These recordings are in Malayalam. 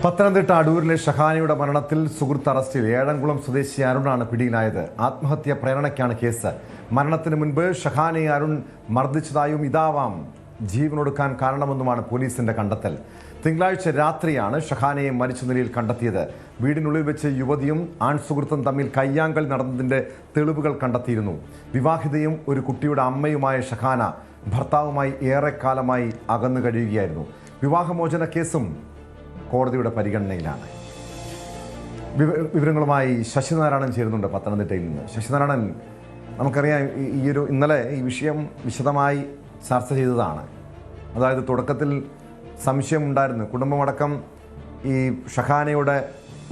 പത്തനംതിട്ട അടൂരിലെ ഷഹാനയുടെ മരണത്തിൽ സുഹൃത്ത് അറസ്റ്റിൽ. ഏഴംകുളം സ്വദേശി അരുണാണ് പിടിയിലായത്. ആത്മഹത്യാ പ്രേരണയ്ക്കാണ് കേസ്. മരണത്തിന് മുൻപ് ഷഹാനയെ അരുൺ മർദ്ദിച്ചതായും ഇതാവാം ജീവനൊടുക്കാൻ കാരണമെന്നുമാണ് പോലീസിന്റെ കണ്ടെത്തൽ. തിങ്കളാഴ്ച രാത്രിയാണ് ഷഹാനയെ മരിച്ച നിലയിൽ കണ്ടെത്തിയത്. വീടിനുള്ളിൽ വെച്ച് യുവതിയും ആൺസുഹൃത്തും തമ്മിൽ കയ്യാങ്കൾ നടന്നതിന്റെ തെളിവുകൾ കണ്ടെത്തിയിരുന്നു. വിവാഹിതയും ഒരു കുട്ടിയുടെ അമ്മയുമായ ഷഹാന ഭർത്താവുമായി ഏറെക്കാലമായി അകന്നു കഴിയുകയായിരുന്നു. വിവാഹമോചന കേസും കോടതിയുടെ പരിഗണനയിലാണ്. വിവരങ്ങളുമായി ശശിനാരായണൻ ചേരുന്നുണ്ട് പത്തനംതിട്ടയിൽ നിന്ന്. ശശിനാരായണൻ, നമുക്കറിയാം ഇന്നലെ ഈ വിഷയം വിശദമായി ചർച്ച ചെയ്തതാണ്. അതായത് തുടക്കത്തിൽ സംശയമുണ്ടായിരുന്നു. കുടുംബമടക്കം ഈ ഷഹാനയുടെ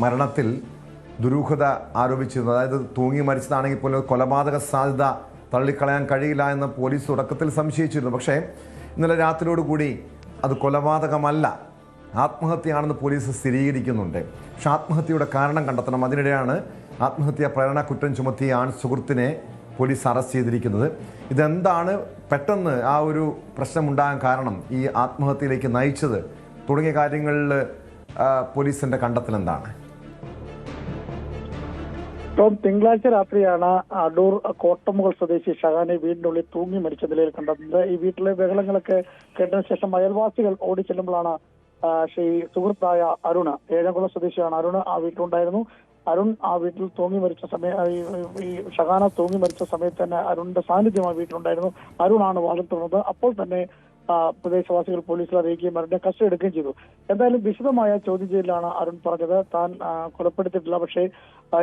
മരണത്തിൽ ദുരൂഹത ആരോപിച്ചിരുന്നു. അതായത് തൂങ്ങി മരിച്ചതാണെങ്കിൽ പോലും കൊലപാതക സാധ്യത തള്ളിക്കളയാൻ കഴിയില്ല എന്ന് പോലീസ് തുടക്കത്തിൽ സംശയിച്ചിരുന്നു. പക്ഷേ ഇന്നലെ രാത്രിയോടുകൂടി അത് കൊലപാതകമല്ല, ആത്മഹത്യയാണെന്ന് പോലീസ് സ്ഥിരീകരിക്കുന്നുണ്ട്. പക്ഷെ ആത്മഹത്യയുടെ കാരണം കണ്ടെത്തണം. അതിനിടെയാണ് ആത്മഹത്യാ പ്രേരണ കുറ്റം ചുമത്തിയ ആൺ സുഹൃത്തിനെ പോലീസ് അറസ്റ്റ് ചെയ്തിരിക്കുന്നത്. ഇതെന്താണ് പെട്ടെന്ന് ആ ഒരു പ്രശ്നമുണ്ടാകാൻ കാരണം, ഈ ആത്മഹത്യയിലേക്ക് നയിച്ചത് തുടങ്ങിയ കാര്യങ്ങളിൽ പോലീസിന്റെ കണ്ടെത്തൽ എന്താണ്? തിങ്കളാഴ്ച രാത്രിയാണ് അടൂർ കോട്ടമുകൾ സ്വദേശി ഷഹാനെ വീടിനുള്ളിൽ തൂങ്ങി മരിച്ച നിലയിൽ കണ്ടെത്തുന്നത്. ഈ വീട്ടിലെ ബഹളങ്ങളൊക്കെ കേട്ടതിനു ശേഷം അയൽവാസികൾ ഓടി ചെല്ലുമ്പോഴാണ് സുഹൃത്തായ അരുണ്, ഏഴംകുളം സ്വദേശിയാണ് അരുണ്, ആ വീട്ടിലുണ്ടായിരുന്നു. അരുൺ ആ വീട്ടിൽ തൂങ്ങി മരിച്ച ഈ ഷഹാന തൂങ്ങി മരിച്ച സമയത്ത് തന്നെ അരുണിന്റെ സാന്നിധ്യം ആ വീട്ടിലുണ്ടായിരുന്നു. അരുണാണ് വാതിൽ തുറന്നത്. അപ്പോൾ തന്നെ പ്രദേശവാസികൾ പോലീസിൽ അറിയിക്കുകയും അരുണിനെ കസ്റ്റഡി എടുക്കുകയും ചെയ്തു. എന്തായാലും വിശദമായ ചോദ്യം ചെയ്യലാണ് അരുൺ പറഞ്ഞത് താൻ കൊലപ്പെടുത്തിയിട്ടില്ല, പക്ഷേ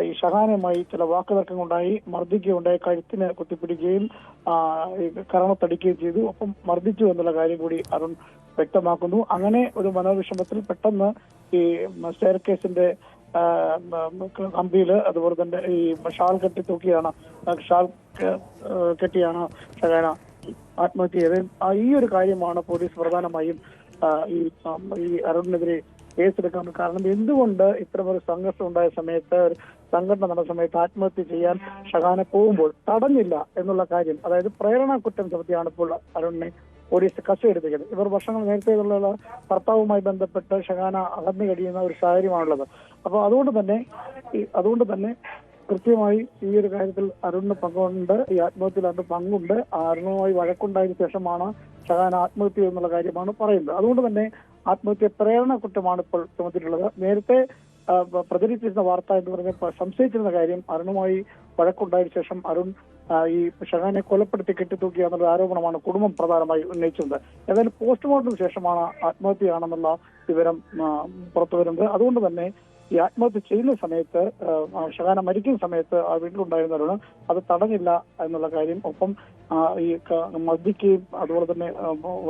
ഈ ഷഹാനുമായി ചില വാക്കുതർക്കങ്ങളുണ്ടായി, മർദ്ദിക്കുകയുണ്ടായി, കഴുത്തിന് കുത്തിപ്പിടിക്കുകയും കരണത്തടിക്കുകയും ചെയ്തു. ഒപ്പം മർദ്ദിച്ചു എന്നുള്ള കാര്യം കൂടി അരുൺ വ്യക്തമാക്കുന്നു. അങ്ങനെ ഒരു മനോവിഷമത്തിൽ പെട്ടെന്ന് ഈ സ്റ്റെയർ കേസിന്റെ കമ്പിയില് അതുപോലെ തന്നെ ഈ ഷാൾ കെട്ടിയാണ് ഷഹാന ആത്മഹത്യ ചെയ്തത്. ഈ ഒരു കാര്യമാണ് പോലീസ് പ്രധാനമായും ഈ അരുണിനെതിരെ കേസെടുക്കാൻ കാരണം. എന്തുകൊണ്ട് ഇത്തരമൊരു സംഘർഷം ഉണ്ടായ സമയത്ത്, സംഘടന നടന്ന സമയത്ത് ആത്മഹത്യ ചെയ്യാൻ ഷഹാന പോകുമ്പോൾ തടഞ്ഞില്ല എന്നുള്ള കാര്യം, അതായത് പ്രേരണ കുറ്റം ചുമത്തിയാണ് ഇപ്പോൾ അരുണിനെ പോലീസ് കസ്റ്റഡി എടുത്തിരിക്കുന്നത്. ഇവർ വർഷങ്ങൾ നേരത്തെയുള്ള ഭർത്താവുമായി ബന്ധപ്പെട്ട് ഷഹാന അകന്നു കഴിയുന്ന ഒരു സാഹചര്യമാണുള്ളത്. അപ്പോൾ അതുകൊണ്ട് തന്നെ കൃത്യമായി ഈ ഒരു കാര്യത്തിൽ അരുണിന് പങ്കുണ്ട്, ഈ ആത്മഹത്യയിൽ അരുണ് പങ്കുണ്ട്. അരുണുമായി വഴക്കുണ്ടായതിനു ശേഷമാണ് ഷഹാന ആത്മഹത്യ എന്നുള്ള കാര്യമാണ് പറയുന്നത്. അതുകൊണ്ട് തന്നെ ആത്മഹത്യ പ്രേരണ കുറ്റമാണ് ഇപ്പോൾ ചുമത്തിയിട്ടുള്ളത്. നേരത്തെ പ്രചരിച്ചിരുന്ന വാർത്ത എന്ന് പറഞ്ഞ സംശയിച്ചിരുന്ന കാര്യം, അരുണുമായി വഴക്കുണ്ടായതിനു ശേഷം അരുൺ ഈ ഷഹാനെ കൊലപ്പെടുത്തി കെട്ടിത്തൂക്കിയ എന്നുള്ള ആരോപണമാണ് കുടുംബം പ്രധാനമായി ഉന്നയിച്ചത്. ഏതായാലും പോസ്റ്റ്മോർട്ടത്തിന് ശേഷമാണ് ആത്മഹത്യയാണെന്നുള്ള വിവരം പുറത്തു വരുന്നത്. അതുകൊണ്ട് തന്നെ ഈ ആത്മഹത്യ ചെയ്യുന്ന സമയത്ത്, ഷഹാന മരിക്കുന്ന സമയത്ത് ആ വീട്ടിലുണ്ടായിരുന്നവരാണ്, അത് തടഞ്ഞില്ല എന്നുള്ള കാര്യം. ഒപ്പം ഈ മർദ്ദിക്കുകയും അതുപോലെ തന്നെ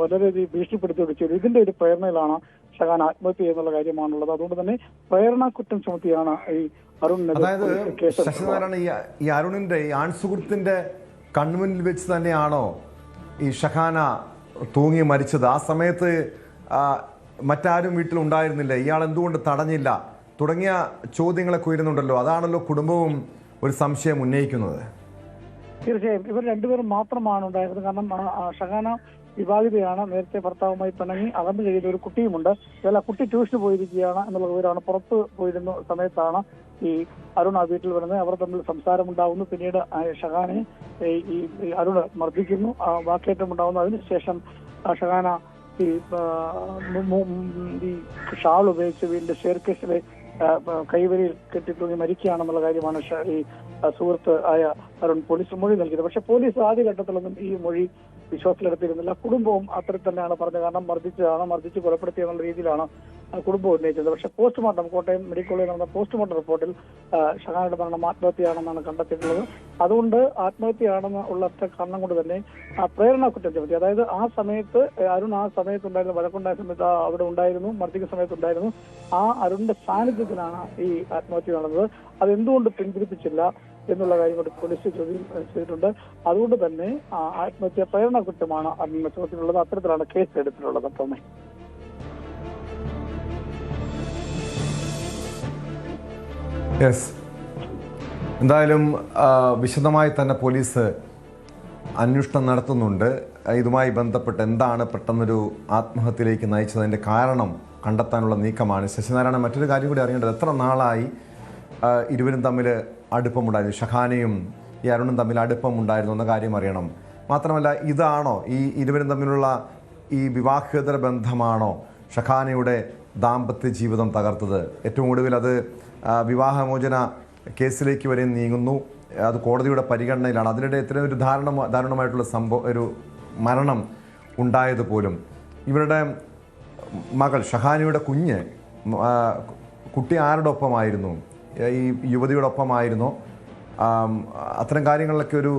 വളരെയധികം ഭീഷണിപ്പെടുത്തുകയും ചെയ്തു. ഇതിന്റെ ഒരു പ്രേരണയിലാണ് ഷഹാന ആത്മഹത്യ ചെയ്യുന്നുള്ള കാര്യമാണുള്ളത്. അതുകൊണ്ട് തന്നെ പ്രേരണ കുറ്റം ചുമത്തിയാണ് ഈ അതായത് ശശിനാരായണ, ഈ അരുണിന്റെ ഈ ആൺസുഹൃത്തിന്റെ കൺമുന്നിൽ വെച്ച് തന്നെയാണോ ഈ ഷഹാന തൂങ്ങി മരിച്ചത്? ആ സമയത്ത് മറ്റാരും വീട്ടിലുണ്ടായിരുന്നില്ല, ഇയാൾ എന്തുകൊണ്ട് തടഞ്ഞില്ല തുടങ്ങിയ ചോദ്യങ്ങളൊക്കെ ഉയരുന്നുണ്ടല്ലോ. അതാണല്ലോ കുടുംബവും ഒരു സംശയം ഉന്നയിക്കുന്നത്. തീർച്ചയായും ഇവർ രണ്ടുപേരും മാത്രമാണ് ഉണ്ടായിരുന്നത്. കാരണം ഷഹാന വിവാഹിതയാണ്, നേരത്തെ ഭർത്താവുമായി പിണങ്ങി അകന്നു കഴിയുന്ന ഒരു കുട്ടിയുമുണ്ട്. ഇതല്ല, കുട്ടി ട്യൂഷന് പോയിരിക്കുകയാണ് എന്നുള്ള വിവരമാണ്. പുറത്ത് പോയിരുന്ന സമയത്താണ് ഈ അരുൺ ആ വീട്ടിൽ വരുന്നത്. അവർ തമ്മിൽ സംസാരമുണ്ടാവുന്നു. പിന്നീട് ഷഹാനെ ഈ അരുൺ മർദ്ദിക്കുന്നു, വാക്കേറ്റം ഉണ്ടാവുന്നു. അതിനുശേഷം ഷഹാന ഈ ഷാൾ ഉപയോഗിച്ച് വീടിന്റെ സ്റ്റെയർകേസിലെ കൈവരിയിൽ കെട്ടിത്തൂങ്ങി മരിക്കുകയാണെന്നുള്ള കാര്യമാണ് ഈ സുഹൃത്ത് ആയ അരുൺ പോലീസ് മൊഴി നൽകിയത്. പക്ഷെ പോലീസ് ആദ്യഘട്ടത്തിലൊന്നും ഈ മൊഴി വിശ്വാസത്തിലെടുത്തിരുന്നില്ല. കുടുംബവും അത്തരത്തിൽ തന്നെയാണ് പറഞ്ഞത്. കാരണം മർദ്ദിച്ച് കൊലപ്പെടുത്തിയെന്നുള്ള രീതിയിലാണ് കുടുംബം ഉന്നയിച്ചത്. പക്ഷെ പോസ്റ്റ്മോർട്ടം, കോട്ടയം മെഡിക്കൽ കോളേജിൽ നടന്ന പോസ്റ്റ്മോർട്ടം റിപ്പോർട്ടിൽ ഷഹാനയുടെ മരണം ആത്മഹത്യയാണെന്നാണ് കണ്ടെത്തിയിട്ടുള്ളത്. അതുകൊണ്ട് ആത്മഹത്യയാണെന്ന് ഉള്ള ഒറ്റ കാരണം കൊണ്ട് തന്നെ പ്രേരണ കുറ്റം ചുമത്തി. അതായത് ആ സമയത്ത് അരുൺ ആ സമയത്തുണ്ടായിരുന്ന, വഴക്കുണ്ടായ സമയത്ത് അവിടെ ഉണ്ടായിരുന്നു, മർദ്ദിക്കുന്ന സമയത്തുണ്ടായിരുന്നു. ആ അരുണിന്റെ സാന്നിധ്യത്തിലാണ് ഈ ആത്മഹത്യ നടന്നത്. അതെന്തുകൊണ്ട് പിന്തിരിപ്പിച്ചില്ല എന്നുള്ള കാര്യം കൂടി പോലീസ് ചോദ്യം ചെയ്തിട്ടുണ്ട്. അതുകൊണ്ട് തന്നെ ആത്മഹത്യ പ്രേരണ കുറ്റമാണ് അരുണിനെ ചുമത്തിയിട്ടുള്ളത്. അത്തരത്തിലാണ് കേസ് എടുത്തിട്ടുള്ളത്. തോമേ, എന്തായാലും വിശദമായി തന്നെ പോലീസ് അന്വേഷണം നടത്തുന്നുണ്ട്. ഇതുമായി ബന്ധപ്പെട്ട് എന്താണ് പെട്ടെന്നൊരു ആത്മഹത്യയിലേക്ക് നയിച്ചതിൻ്റെ കാരണം കണ്ടെത്താനുള്ള നീക്കമാണ്. ശശിനാരായണൻ, മറ്റൊരു കാര്യം കൂടി അറിയേണ്ടത്, എത്ര നാളായി ഇരുവരും തമ്മിൽ അടുപ്പമുണ്ടായിരുന്നു, ഷഹാനയും ഈ അരുണും തമ്മിൽ അടുപ്പമുണ്ടായിരുന്നു എന്ന കാര്യം അറിയണം. മാത്രമല്ല, ഇതാണോ ഈ ഇരുവരും തമ്മിലുള്ള ഈ വിവാഹേതര ബന്ധമാണോ ഷഹാനയുടെ ദാമ്പത്യ ജീവിതം തകർത്തത്? ഏറ്റവും ഒടുവിൽ അത് വിവാഹമോചന കേസിലേക്ക് വരെ നീങ്ങുന്നു. അത് കോടതിയുടെ പരിഗണനയിലാണ്. അതിനിടെ ഇത്രയും ഒരു ദാരുണമായിട്ടുള്ള ഒരു മരണം ഉണ്ടായത് പോലും. ഇവരുടെ മകൾ ഷഹാനയുടെ കുട്ടി ആരുടെ ഒപ്പമായിരുന്നു? ഈ യുവതിയുടെ ഒപ്പമായിരുന്നോ? അത്തരം കാര്യങ്ങളിലൊക്കെ ഒരു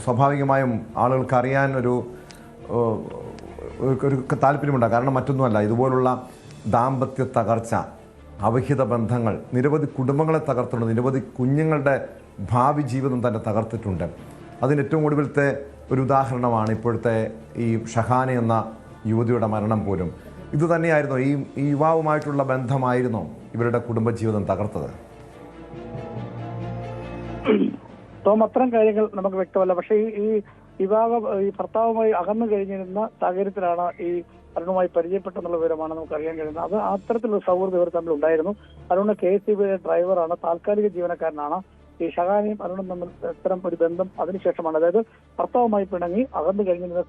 സ്വാഭാവികമായും ആളുകൾക്ക് അറിയാൻ ഒരു താല്പര്യമുണ്ടാകും. കാരണം മറ്റൊന്നുമല്ല, ഇതുപോലുള്ള ദാമ്പത്യ തകർച്ച, അവിഹിത ബന്ധങ്ങൾ നിരവധി കുടുംബങ്ങളെ തകർത്തിട്ടുണ്ട്. നിരവധി കുഞ്ഞുങ്ങളുടെ ഭാവി ജീവിതം തന്നെ തകർത്തിട്ടുണ്ട്. അതിന് ഏറ്റവും ഒടുവിലത്തെ ഒരു ഉദാഹരണമാണ് ഇപ്പോഴത്തെ ഈ ഷഹാന എന്ന യുവതിയുടെ മരണം പോലും. ഇത് തന്നെയായിരുന്നോ, ഈ യുവാവുമായിട്ടുള്ള ബന്ധമായിരുന്നോ ഇവരുടെ കുടുംബജീവിതം തകർത്തത്? അത്തരം കാര്യങ്ങൾ നമുക്ക് വ്യക്തമല്ല. പക്ഷേ ഈ ഭർത്താവുമായി അകന്നു കഴിഞ്ഞിരുന്ന സാഹചര്യത്തിലാണ് ഈ അരുണുമായി പരിചയപ്പെട്ടെന്നുള്ള വിവരമാണ് നമുക്ക് അറിയാൻ കഴിയുന്നത്. അത് അത്തരത്തിലുള്ള സൗഹൃദം ഇവർ തമ്മിൽ ഉണ്ടായിരുന്നു. അരുണ് KSEB ഡ്രൈവറാണ്, താൽക്കാലിക ജീവനക്കാരനാണ്. ഈ ഷഹാനയും അരുണും തമ്മിൽ ഇത്തരം ഒരു ബന്ധം അതിനുശേഷമാണ്, അതായത് ഭർത്താവുമായി പിണങ്ങി അകന്നു കഴിഞ്ഞിരുന്ന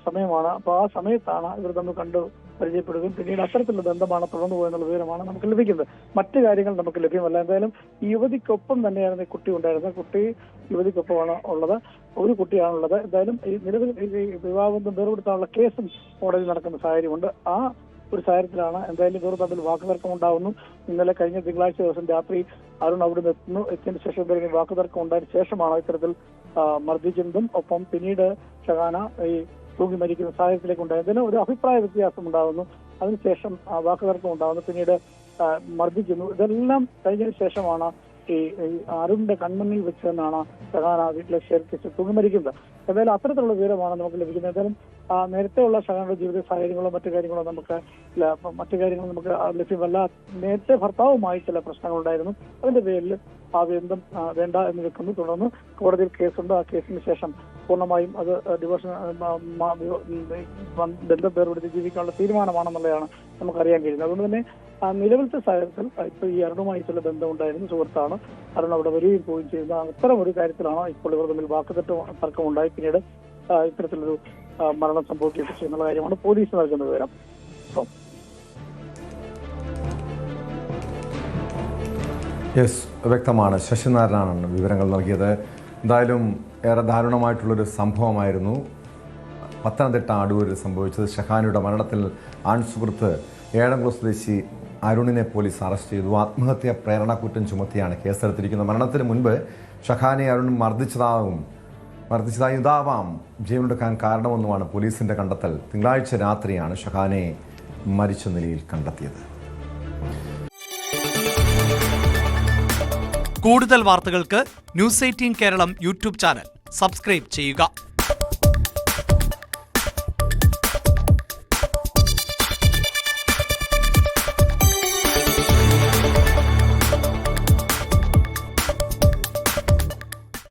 സമയമാണ്. അപ്പോൾ ആ സമയത്താണ് ഇവർ തമ്മിൽ കണ്ടു പരിചയപ്പെടുകയും പിന്നീട് അത്തരത്തിലുള്ള ബന്ധമാണ് തുടർന്നു പോയെന്നുള്ള വിവരമാണ് നമുക്ക് ലഭിക്കുന്നത്. മറ്റു കാര്യങ്ങൾ നമുക്ക് ലഭ്യമല്ല. എന്തായാലും ഈ യുവതിക്കൊപ്പം തന്നെയായിരുന്നു ഈ കുട്ടി ഉണ്ടായിരുന്നത്. കുട്ടി യുവതിക്കൊപ്പമാണ് ഉള്ളത്, ഒരു കുട്ടിയാണുള്ളത്. എന്തായാലും ഈ നിലവിൽ വിവാഹബന്ധം വേർപെടുത്താനുള്ള കേസും കോടതി നടക്കുന്ന സാഹചര്യമുണ്ട്. ആ ഒരു സാഹചര്യത്തിലാണ് എന്തായാലും ഇവർ തമ്മിൽ വാക്കുതർക്കം ഉണ്ടാകുന്നു. ഇന്നലെ കഴിഞ്ഞ തിങ്കളാഴ്ച ദിവസം രാത്രി അരുൺ അവിടെ നിന്ന് എത്തിയതിനു ശേഷം എന്തായാലും വാക്കുതർക്കം ഉണ്ടായതിനു ശേഷമാണ് ഇത്തരത്തിൽ മർദ്ദിക്കുന്നതും ഒപ്പം പിന്നീട് ഷഹാന ഈ തൂങ്ങി മരിക്കുന്ന സാഹചര്യത്തിലേക്ക് ഉണ്ടായത്. ഇതിന് ഒരു അഭിപ്രായ വ്യത്യാസം ഉണ്ടാകുന്നു, അതിനുശേഷം വാക്കുതർക്കം ഉണ്ടാകുന്നു, പിന്നീട് മർദ്ദിക്കുന്നു. ഇതെല്ലാം കഴിഞ്ഞതിന് ശേഷമാണ് ഈ അരുണിന്റെ കൺമുന്നിൽ വെച്ച് തന്നെയാണ് ഷഹാന വീട്ടിലെ ഷെയർക്കിച്ച് തൂങ്ങി മരിക്കുന്നത്. എന്തായാലും അത്തരത്തിലുള്ള വിവരമാണ് നമുക്ക് ലഭിക്കുന്നത്. എന്തായാലും നേരത്തെയുള്ള ഷഹാനയുടെ ജീവിത സാഹചര്യങ്ങളോ മറ്റു കാര്യങ്ങളോ നമുക്ക് ലഭ്യമല്ല. നേരത്തെ ഭർത്താവുമായി ചില പ്രശ്നങ്ങളുണ്ടായിരുന്നു. അതിന്റെ പേരിൽ ആ ബന്ധം വേണ്ട എന്ന് വെക്കുന്നു. തുടർന്ന് കോടതിയിൽ കേസുണ്ട്. ആ കേസിന് ശേഷം പൂർണ്ണമായും അത് ഡിവോഴ്സ് ബന്ധം വേർപെടുത്തി ജീവിക്കാനുള്ള തീരുമാനമാണെന്നുള്ളതാണ് നമുക്കറിയാൻ കഴിയുന്നത്. അതുകൊണ്ട് തന്നെ നിലവിലത്തെ സാഹചര്യത്തിൽ ഇപ്പൊ ഈ അരുണുമായി ചില ബന്ധമുണ്ടായിരുന്നു, സുഹൃത്താണ്. അരുൺ അവിടെ വരികയും പോവുകയും ചെയ്യുന്ന അത്തരം ഒരു കാര്യത്തിലാണ് ഇപ്പോൾ ഇവർ തമ്മിൽ തർക്കമുണ്ടായി പിന്നീട് ഇത്തരത്തിലൊരു മരണം സംഭവിക്കുകയൊക്കെ ചെയ്യുന്ന കാര്യമാണ് പോലീസ് നൽകുന്ന വിവരം. വ്യക്തമാണ്. ശശിനാരായണനാണ് വിവരങ്ങൾ നൽകിയത്. എന്തായാലും ഏറെ ദാരുണമായിട്ടുള്ളൊരു സംഭവമായിരുന്നു പത്തനംതിട്ട അടൂരിൽ സംഭവിച്ചത്. ഷഹാനയുടെ മരണത്തിൽ ആൺസുഹൃത്ത് ഏഴംകുളം സ്വദേശി അരുണിനെ പോലീസ് അറസ്റ്റ് ചെയ്തു. ആത്മഹത്യാ പ്രേരണക്കുറ്റം ചുമത്തിയാണ് കേസെടുത്തിരിക്കുന്നത്. മരണത്തിന് മുൻപ് ഷഹാനെ അരുൺ ഇതാവാം ജീവനെടുക്കാൻ കാരണമെന്നുമാണ് പോലീസിന്റെ കണ്ടെത്തൽ. തിങ്കളാഴ്ച രാത്രിയാണ് ഷഹാനെ മരിച്ച നിലയിൽ കണ്ടെത്തിയത്. കൂടുതൽ വാർത്തകൾക്ക് News 18 Keralam YouTube channel subscribe ചെയ്യുക.